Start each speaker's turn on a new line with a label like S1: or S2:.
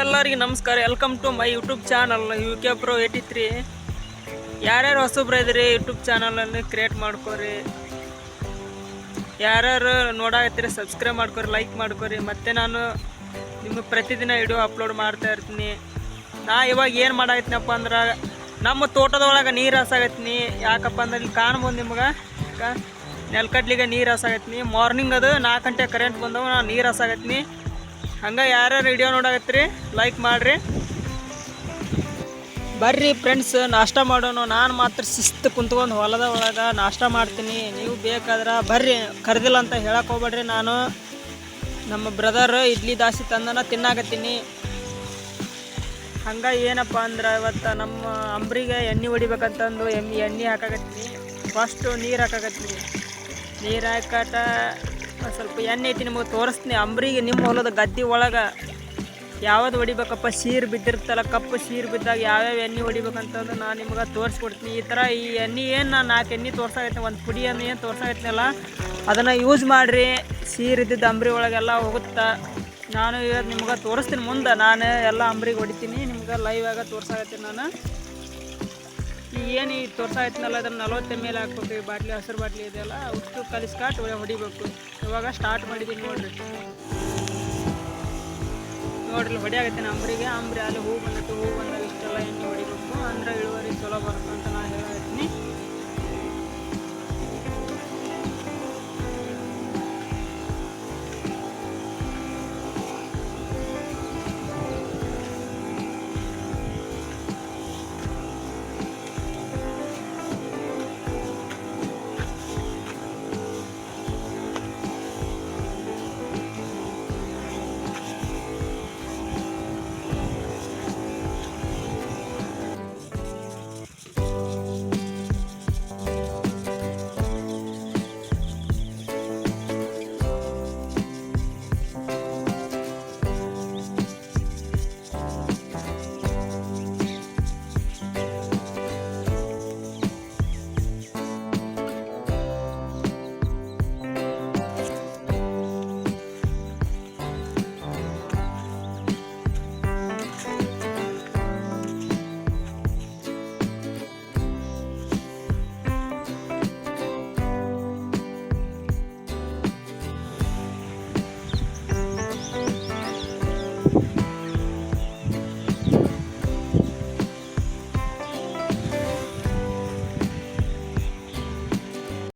S1: ಎಲ್ಲರಿಗೆ ನಮಸ್ಕಾರ. Welcome to my YouTube channel UK Pro 83. ಯಾರ್ಯಾರು ಹೊಸಬ್ರು ಇದ್ರಿ ಯೂಟ್ಯೂಬ್ ಚಾನಲನ್ನು ಕ್ರಿಯೇಟ್ ಮಾಡ್ಕೋರಿ. ಯಾರ್ಯಾರು ನೋಡಾಕತ್ತೀರಿ ಸಬ್ಸ್ಕ್ರೈಬ್ ಮಾಡ್ಕೋರಿ, ಲೈಕ್ ಮಾಡ್ಕೋರಿ. ಮತ್ತು ನಾನು ನಿಮಗೆ ಪ್ರತಿದಿನ ವಿಡಿಯೋ ಅಪ್ಲೋಡ್ ಮಾಡ್ತಾ ಇರ್ತೀನಿ. ನಾ ಇವಾಗ ಏನು ಮಾಡಾಕತ್ತೀನಪ್ಪ ಅಂದ್ರೆ ನಮ್ಮ ತೋಟದೊಳಗೆ ನೀರು ಹಾಸಾಗತ್ತೀನಿ. ಯಾಕಪ್ಪ ಅಂದ್ರೆ ಇಲ್ಲಿ ಕಾಣ್ಬೋದು ನಿಮ್ಗೆ ನೆಲ್ಕಡ್ಲಿಗೆ ನೀರು ಹಾಸಾಗತ್ತೀನಿ. ಮಾರ್ನಿಂಗ್ ಅದು 4 ಗಂಟೆ ಕರೆಂಟ್ ಬಂದವು, ನಾನು ನೀರು ಹಾಸಾಗತ್ತೀನಿ. ಹಂಗೆ ಯಾರ್ಯಾರು ವಿಡಿಯೋ ನೋಡಾಕತ್ತೀರಿ ಲೈಕ್ ಮಾಡಿರಿ. ಬರ್ರಿ ಫ್ರೆಂಡ್ಸ್, ನಾಷ್ಟ ಮಾಡೋಣ. ನಾನು ಮಾತ್ರ ಶಿಸ್ತು ಕುಂತ್ಕೊಂಡು ಹೊಲದ ಒಳಗೆ ನಾಷ್ಟ ಮಾಡ್ತೀನಿ. ನೀವು ಬೇಕಾದ್ರೆ ಬರ್ರಿ, ಕರೆದಿಲ್ಲ ಅಂತ ಹೇಳಕ್ಕೆ ಹೋಗ್ಬೇಡ್ರಿ. ನಾನು ನಮ್ಮ ಬ್ರದರ್ ಇಡ್ಲಿ ದಾಸಿ ತಂದನ ತಿನ್ನಾಕತ್ತೀನಿ. ಹಂಗೆ ಏನಪ್ಪ ಅಂದ್ರೆ ಇವತ್ತು ನಮ್ಮ ಅಂಬ್ರಿಗೆ ಎಣ್ಣೆ ಹೊಡಿಬೇಕಂತಂದು ಎಣ್ಣೆ ಹಾಕಾಕತ್ತೀನಿ. ಫಸ್ಟು ನೀರು ಹಾಕಾಕತ್ತೀನಿ. ನೀರು ಹಾಕಾಟ ಸ್ವಲ್ಪ ಎಣ್ಣೆ ಐತಿ, ನಿಮಗೆ ತೋರಿಸ್ತೀನಿ. ಅಂಬ್ರಿಗೆ ನಿಮ್ಮ ಹೊಲದ ಗದ್ದೆ ಒಳಗೆ ಯಾವ್ದು ಹೊಡಿಬೇಕಪ್ಪ, ಸೀರು ಬಿದ್ದಿರ್ತಲ್ಲ, ಕಪ್ಪು ಸೀರು ಬಿದ್ದಾಗ ಯಾವ್ಯಾವ ಎಣ್ಣೆ ಹೊಡಿಬೇಕಂತಂದು ನಾನು ನಿಮ್ಗೆ ತೋರಿಸ್ಕೊಡ್ತೀನಿ. ಈ ಥರ ಈ ಎಣ್ಣೆ ಏನು ನಾನು 4 ಎಣ್ಣೆ ತೋರ್ಸಾಕತ್ತೀನಿ, ಒಂದು ಪುಡಿ ಎಣ್ಣೆ ಏನು ತೋರ್ಸಾಕತ್ತೀನಲ್ಲ ಅದನ್ನು ಯೂಸ್ ಮಾಡಿರಿ. ಸೀರು ಇದ್ದಿದ್ದು ಅಂಬ್ರಿ ಒಳಗೆಲ್ಲ ಹೋಗುತ್ತಾ. ನಾನು ಇವತ್ತು ನಿಮ್ಗೆ ತೋರಿಸ್ತೀನಿ. ಮುಂದೆ ನಾನು ಎಲ್ಲ ಅಂಬ್ರಿಗೆ ಹೊಡಿತೀನಿ, ನಿಮ್ಗೆ ಲೈವ್ ಆಗ ತೋರ್ಸಾಕತ್ತೀನಿ. ನಾನು ಏನು ತೋರ್ಸಾಕತ್ತೀನಲ್ಲ ಅದನ್ನು 40 ml ಹಾಕ್ಬೇಕು. ಈ ಬಾಟ್ಲಿ, ಹಸಿರು ಬಾಟ್ಲಿ ಇದೆಯಲ್ಲ ಅಷ್ಟು ಕಲಿಸ್ಕಾಟ್ ಹೊಡಿಬೇಕು. ಇವಾಗ ಸ್ಟಾರ್ಟ್ ಮಾಡಿದ್ದೀನಿ ನೋಡ್ರಿ. ಹೊಡಿಯಾಗತ್ತೀನಿ ಅಂಬ್ರಿಗೆ. ಅಂಬ್ರಿ ಅಲ್ಲಿ ಹೂ ಬಂದಿತ್ತು, ಹೂ ಬಂದಾಗ ಇಷ್ಟೆಲ್ಲ ಎಣ್ಣೆ ಹೊಡಿಬೇಕು, ಅಂದ್ರೆ ಇಳುವರಿ ಚಲೋ ಬರುತ್ತೆ ಅಂತ ನಾನು ಹೇಳತ್ತೀನಿ.